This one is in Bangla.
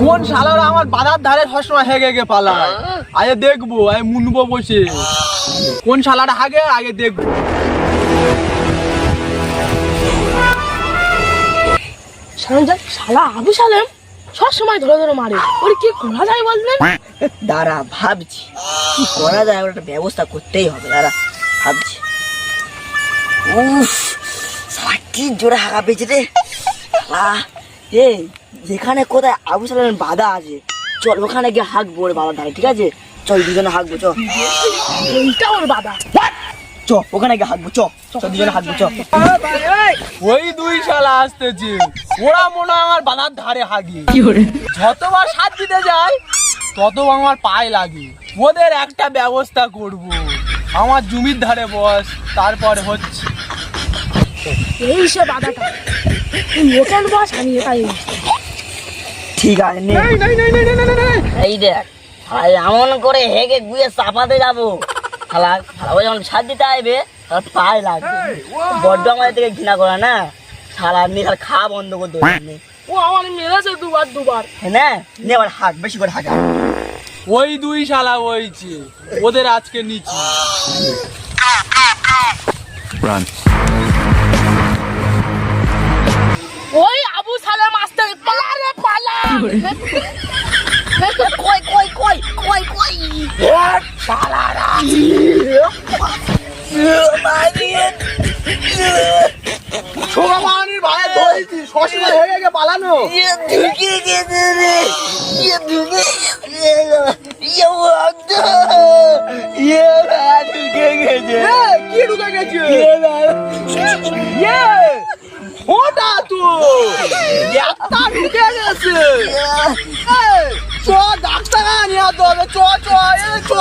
কোন শালারা আমার বাজার ধারে সবসময় হেগে হেগে পালায়। আগে দেখবো, আগে মুনবো বসে কোন শালারা হাগে আগে দেখবো। শালা আবু সালেম সবসময় ধরে ধরে মারে, ওর কি করা যায় বলবেন? দাঁড়া ভাবছি কি করা যায়, ওর একটা ব্যবস্থা করতেই হবে। দাঁড়া ভাবছি। উফ শালা কি জোরে হাঁকা পেয়েছে রে। এই যেখানে কোথায় আবু সালেমের বাধা আছে, চল ওখানে গিয়ে হাঁকবো ওর বাধা ধারে, ঠিক আছে? চল দুজনে হাঁকবো, চ। এইটা ওর বাধা। চ ওখানে গিয়ে হাঁকবো, চ দুজনে হাঁকবো, চ। ওই দুই শালা আসতেছে, ওরা মনে হয় আমার বাজার ধারে হাগি। যতবার সাথ দিতে যায় ততবার আমার পায়ে লাগে। ওদের একটা ব্যবস্থা করব। আমার জমির ধারে বস, তারপরে হচ্ছে। এই সে বাধাটা, তুই ওখানে বস, আমি এটাই। ঠিক আছে নে। এই দেখ শালা এমন করে হেগে গুয়ে চাপাতে যাবো, শালা শালা যখন সাথ দিতে আসবে তার পায়ে লাগবে। বড্ড আমাদের থেকে ঘৃণা করে না, শালা এমনি খালি খাওয়া বন্ধ করে দেবে। ও আমার মেরেছে দুবার। হ্যাঁ নে এবার হাঁক, বেশি করে হাঁকা। ওই দুই শালা হয়েছে, ওদের আজকে নিচে। ওই আবু সালেম আসতে, পালা রে পালা। কই কই কই কই কই শালারা ছোড়া মানির ভাই ধরেছি, সবসময় হেগে হেগে পালানো। ঢুকে গেছে রে, ঢুকে ঢুকে গেছে। কি ঢুকে গেছে? ওটা তো একটা ঢুকে গেছে। চ ডাক্তার নিয়ে তো হবে, চ চ চ।